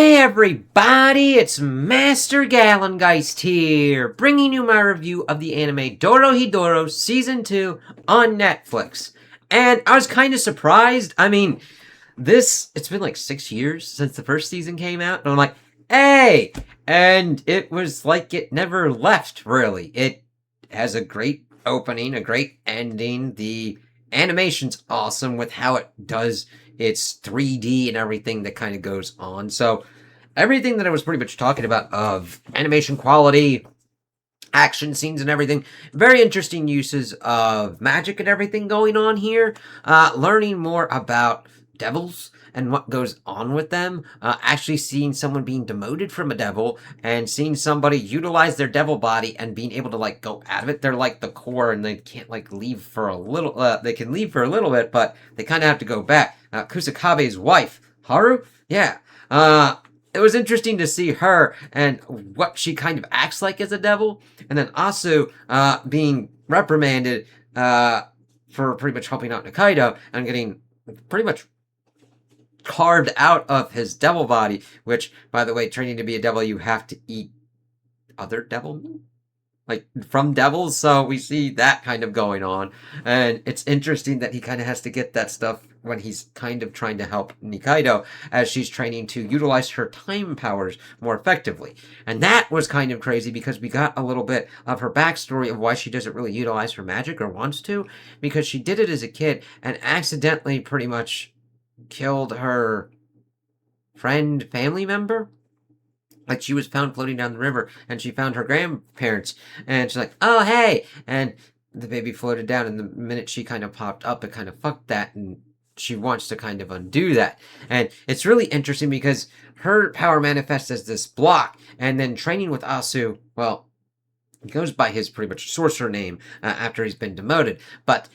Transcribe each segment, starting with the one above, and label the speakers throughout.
Speaker 1: Hey everybody, it's Master Gallengeist here, bringing you my review of the anime Dorohedoro Season 2 on Netflix. And I was kind of surprised. It's been like 6 years since the first season came out, and I'm like, hey! And it was like it never left, really. It has a great opening, a great ending. The animation's awesome with how it does its 3D and everything that kind of goes on. So everything that I was pretty much talking about of animation quality, action scenes and everything, very interesting uses of magic and everything going on here. Learning more about devils and what goes on with them, actually seeing someone being demoted from a devil and seeing somebody utilize their devil body and being able to like go out of it. They're like the core and they can't like leave for a little, they can leave for a little bit, but they kind of have to go back. Kusakabe's wife, Haru? Yeah. It was interesting to see her and what she kind of acts like as a devil, and then Asu being reprimanded for pretty much helping out Nikaido and getting pretty much carved out of his devil body, which, by the way, training to be a devil, you have to eat other devil meat? Like, from devils, so we see that kind of going on, and it's interesting that he kind of has to get that stuff when he's kind of trying to help Nikaido as she's training to utilize her time powers more effectively. And that was kind of crazy because we got a little bit of her backstory of why she doesn't really utilize her magic or wants to, because she did it as a kid and accidentally pretty much killed her family member. Like, she was found floating down the river, and she found her grandparents, and she's like, oh, hey! And the baby floated down, and the minute she kind of popped up, it kind of fucked that, and she wants to kind of undo that. And it's really interesting because her power manifests as this block, and then training with Asu, well, he goes by his pretty much sorcerer name after he's been demoted, but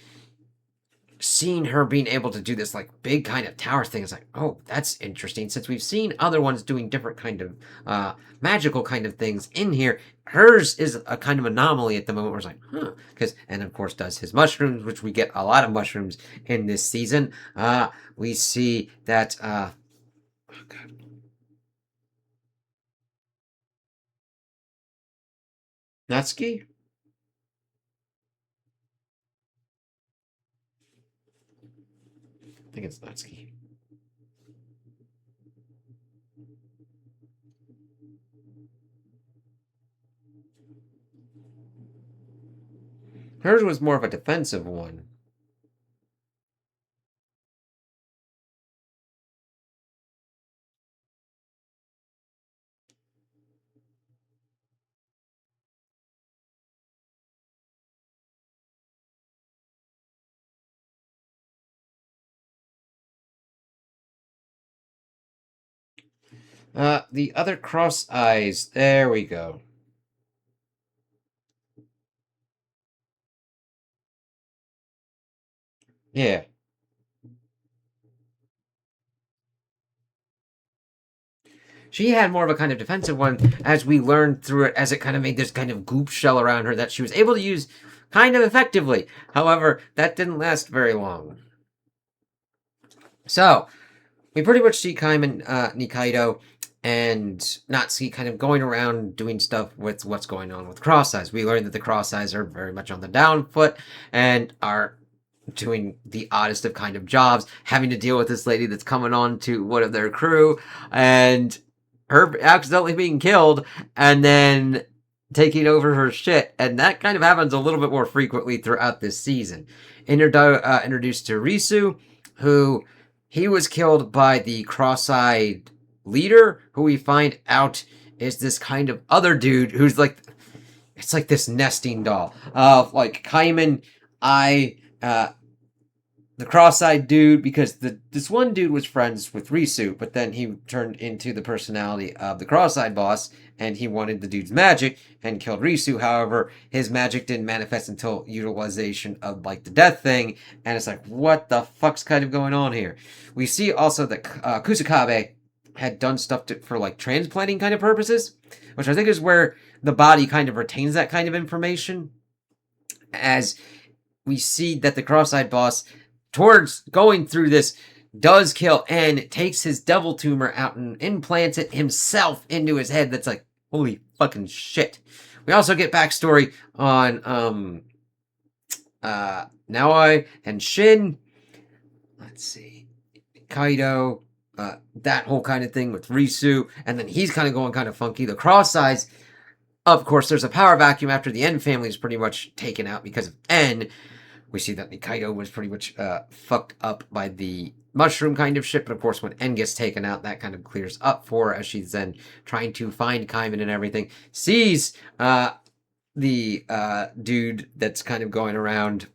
Speaker 1: seeing her being able to do this like big kind of tower thing is like, oh, that's interesting. Since we've seen other ones doing different kind of magical kind of things in here, hers is a kind of anomaly at the moment where it's like, huh. And of course does his mushrooms, which we get a lot of mushrooms in this season. We see that, oh god. Natsuki? I think it's Natsuki. Hers was more of a defensive one. The other cross eyes. There we go. Yeah. She had more of a kind of defensive one, as we learned through it, as it kind of made this kind of goop shell around her that she was able to use kind of effectively. However, that didn't last very long. So, we pretty much see Kaiman, Nikaido, and Natsuki kind of going around doing stuff with what's going on with Cross Eyes. We learned that the Cross Eyes are very much on the down foot and are doing the oddest of kind of jobs, having to deal with this lady that's coming on to one of their crew, and her accidentally being killed, and then taking over her shit, and that kind of happens a little bit more frequently throughout this season. Introduced to Risu, who he was killed by the cross-eyed leader, who we find out is this kind of other dude who's like, it's like this nesting doll of like Kaiman, the cross-eyed dude, because this one dude was friends with Risu, but then he turned into the personality of the cross-eyed boss, and he wanted the dude's magic and killed Risu. However, his magic didn't manifest until utilization of like the death thing, and it's like, what the fuck's kind of going on here? We see also that Kusakabe had done stuff for like transplanting kind of purposes, which I think is where the body kind of retains that kind of information, as we see that the cross-eyed boss, towards going through this does kill and takes his devil tumor out and implants it himself into his head. That's like, holy fucking shit. We also get backstory on Naoi and Shin. Let's see. Kaido, that whole kind of thing with Risu, and then he's kind of going kind of funky. The cross eyes, of course, there's a power vacuum after the N family is pretty much taken out because of N. We see that Nikaido was pretty much fucked up by the mushroom kind of shit, but of course when N gets taken out, that kind of clears up for her as she's then trying to find Kaiman and everything. Sees the dude that's kind of going around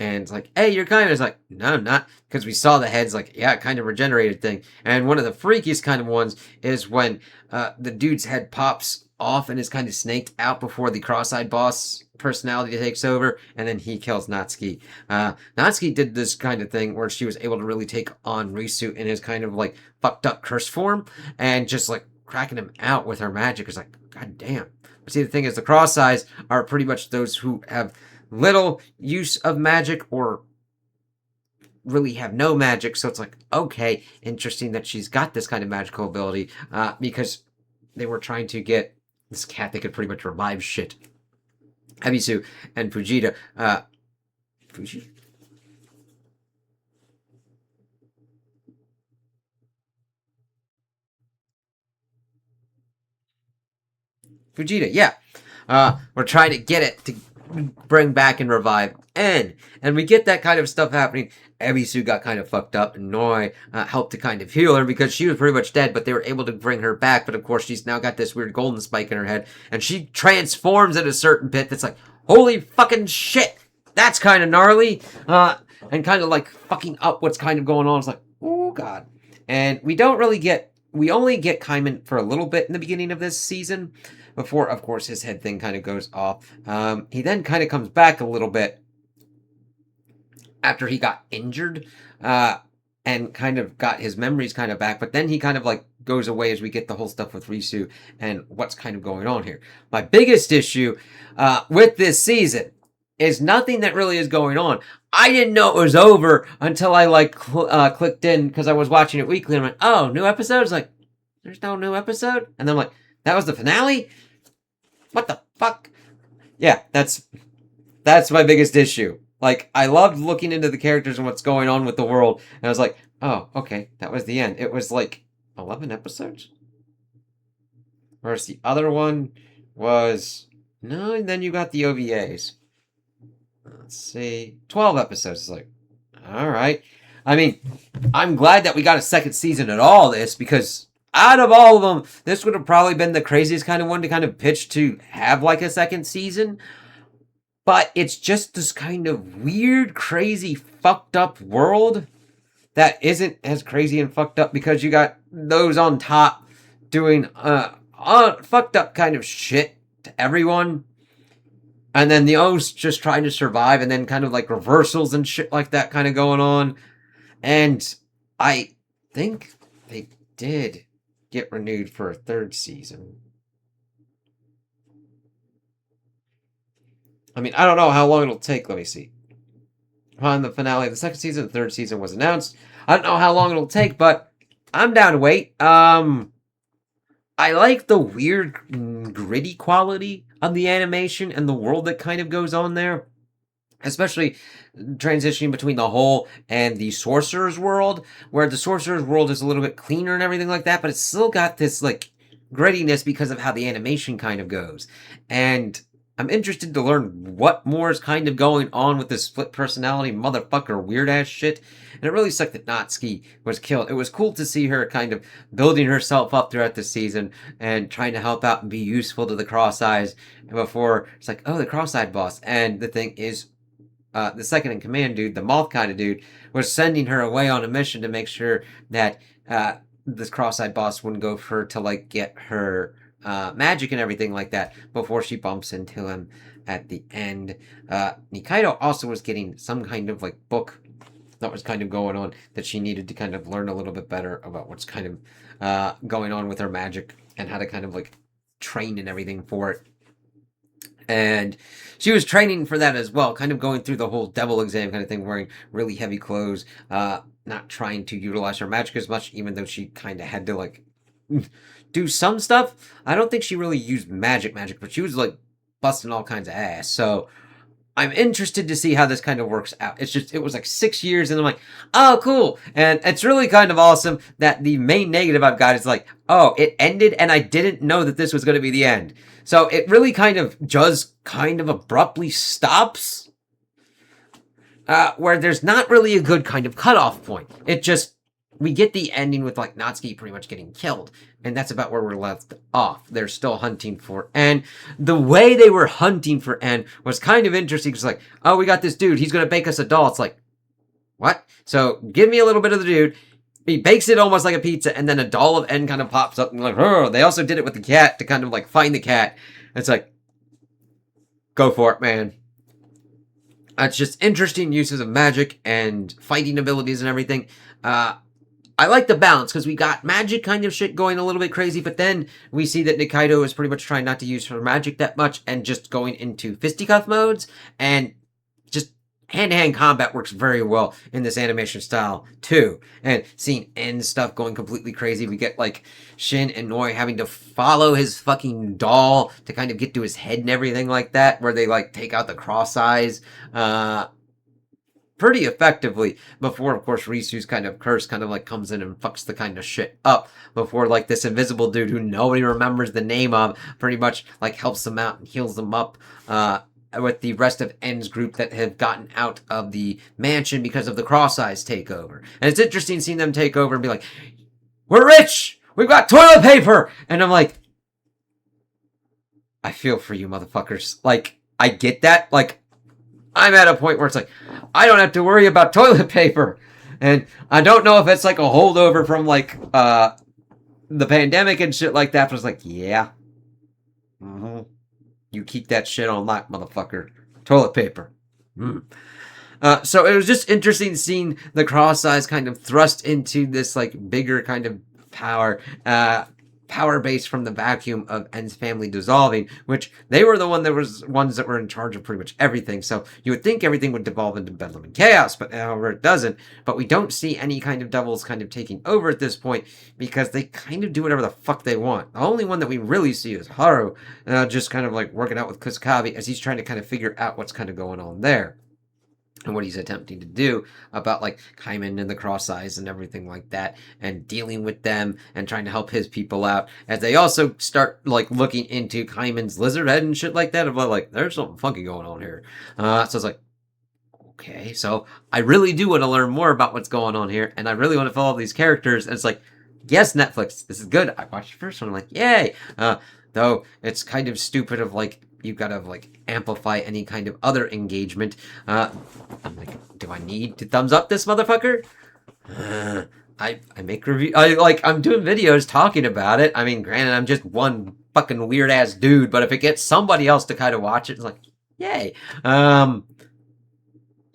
Speaker 1: and it's like, hey, you're Kaiman. It's like, no, I'm not. Because we saw the heads like, yeah, kind of regenerated thing. And one of the freakiest kind of ones is when the dude's head pops off and is kind of snaked out before the cross-eyed boss personality takes over, and then he kills Natsuki. Natsuki did this kind of thing where she was able to really take on Risu in his kind of like fucked up curse form and just like cracking him out with her magic. It's like, god damn. But see, the thing is, the cross-eyes are pretty much those who have little use of magic or really have no magic, so it's like, okay, interesting that she's got this kind of magical ability, because they were trying to get this cat that could pretty much revive shit. Ebisu and Fujita, Fuji? Fujita, yeah. We're trying to get it to bring back and revive N. And we get that kind of stuff happening. Ebisu got kind of fucked up, and Noi helped to kind of heal her because she was pretty much dead, but they were able to bring her back. But of course, she's now got this weird golden spike in her head, and she transforms at a certain bit that's like, holy fucking shit! That's kind of gnarly. And kind of like fucking up what's kind of going on. It's like, oh god. And we only get Kaiman for a little bit in the beginning of this season before, of course, his head thing kind of goes off. He then kind of comes back a little bit after he got injured, and kind of got his memories kind of back, but then he kind of like goes away as we get the whole stuff with Risu and what's kind of going on here. My biggest issue with this season is nothing that really is going on. I didn't know it was over until I like clicked in because I was watching it weekly and I went, oh, new episodes? Like, there's no new episode? And then I'm like, that was the finale? What the fuck? Yeah, that's my biggest issue. Like, I loved looking into the characters and what's going on with the world, and I was like, oh, okay, that was the end. It was like 11 episodes? Whereas the other one was, no, and then you got the OVAs. Let's see, 12 episodes. It's like, all right. I mean, I'm glad that we got a second season at all this, because out of all of them, this would have probably been the craziest kind of one to kind of pitch to have like a second season. But it's just this kind of weird, crazy, fucked up world that isn't as crazy and fucked up because you got those on top doing fucked up kind of shit to everyone. And then the O's just trying to survive, and then kind of like reversals and shit like that kind of going on. And I think they did get renewed for a third season. I mean, I don't know how long it'll take. Let me see. On the finale of the second season, the third season was announced. I don't know how long it'll take, but I'm down to wait. I like the weird, gritty quality of the animation and the world that kind of goes on there. Especially transitioning between the whole and the sorcerer's world, where the sorcerer's world is a little bit cleaner and everything like that, but it's still got this like grittiness because of how the animation kind of goes. And I'm interested to learn what more is kind of going on with this split personality motherfucker weird ass shit. And it really sucked that Natsuki was killed. It was cool to see her kind of building herself up throughout the season and trying to help out and be useful to the Cross Eyes before it's like, oh, the Cross-Eyed boss. And the thing is, the second in command dude, the moth kind of dude, was sending her away on a mission to make sure that this cross-eyed boss wouldn't go for her to like get her magic and everything like that before she bumps into him at the end. Nikaido also was getting some kind of like book that was kind of going on that she needed to kind of learn a little bit better about what's kind of going on with her magic and how to kind of like train and everything for it. And she was training for that as well, kind of going through the whole devil exam kind of thing, wearing really heavy clothes. not trying to utilize her magic as much, even though she kind of had to, like, do some stuff. I don't think she really used magic, but she was, like, busting all kinds of ass. So I'm interested to see how this kind of works out. It's just, it was like 6 years, and I'm like, oh, cool. And it's really kind of awesome that the main negative I've got is like, oh, it ended, and I didn't know that this was going to be the end. So it really kind of just kind of abruptly stops, where there's not really a good kind of cutoff point. It just, we get the ending with, like, Natsuki pretty much getting killed. And that's about where we're left off. They're still hunting for En. The way they were hunting for En was kind of interesting. It's like, oh, we got this dude. He's going to bake us a doll. It's like, what? So give me a little bit of the dude. He bakes it almost like a pizza. And then a doll of En kind of pops up. And like, oh, they also did it with the cat to kind of like find the cat. It's like, go for it, man. It's just interesting uses of magic and fighting abilities and everything. I like the balance, because we got magic kind of shit going a little bit crazy, but then we see that Nikaido is pretty much trying not to use her magic that much and just going into fisticuff modes, and just hand-to-hand combat works very well in this animation style, too. And seeing En stuff going completely crazy, we get, like, Shin and Noi having to follow his fucking doll to kind of get to his head and everything like that, where they, like, take out the cross eyes, pretty effectively before, of course, Risu's kind of curse kind of like comes in and fucks the kind of shit up before, like, this invisible dude who nobody remembers the name of pretty much like helps them out and heals them up with the rest of En's group that have gotten out of the mansion because of the Cross Eyes takeover. And it's interesting seeing them take over and be like, we're rich! We've got toilet paper! And I'm like, I feel for you, motherfuckers. Like, I get that. Like, I'm at a point where it's like, I don't have to worry about toilet paper. And I don't know if it's like a holdover from, like, the pandemic and shit like that. But it's like, yeah. Mm-hmm. You keep that shit on lock, motherfucker. Toilet paper. So it was just interesting seeing the Cross Eyes kind of thrust into this, like, bigger kind of power base from the vacuum of En's family dissolving, which they were the ones that were in charge of pretty much everything. So you would think everything would devolve into bedlam and chaos, but however it doesn't. But we don't see any kind of devils kind of taking over at this point, because they kind of do whatever the fuck they want. The only one that we really see is Haru, just kind of like working out with Kusakabe as he's trying to kind of figure out what's kind of going on there. And what he's attempting to do about, like, Kaiman and the Cross Eyes and everything like that, and dealing with them and trying to help his people out, as they also start, like, looking into Kaiman's lizard head and shit like that, of like, there's something funky going on here. So it's like, okay, so I really do want to learn more about what's going on here, and I really want to follow these characters, and it's like, yes, Netflix, this is good. I watched the first one, I'm like, yay! Though it's kind of stupid of, like, you've got to, like, amplify any kind of other engagement. I'm like, do I need to thumbs up this motherfucker? I make review. I'm doing videos talking about it. I mean, granted, I'm just one fucking weird ass dude, but if it gets somebody else to kind of watch it, it's like, yay. I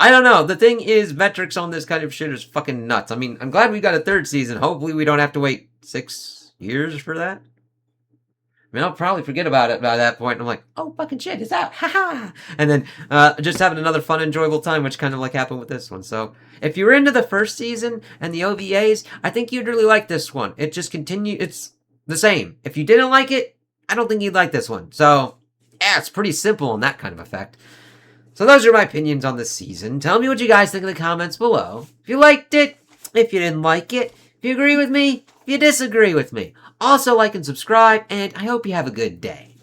Speaker 1: don't know. The thing is, metrics on this kind of shit is fucking nuts. I mean, I'm glad we got a third season. Hopefully we don't have to wait 6 years for that. I mean, I'll probably forget about it by that point. And I'm like, oh, fucking shit, it's out. Ha-ha. And then just having another fun, enjoyable time, which kind of like happened with this one. So if you were into the first season and the OVAs, I think you'd really like this one. It just continues. It's the same. If you didn't like it, I don't think you'd like this one. So, yeah, it's pretty simple in that kind of effect. So those are my opinions on this season. Tell me what you guys think in the comments below. If you liked it, if you didn't like it, if you agree with me, if you disagree with me. Also, like and subscribe, and I hope you have a good day.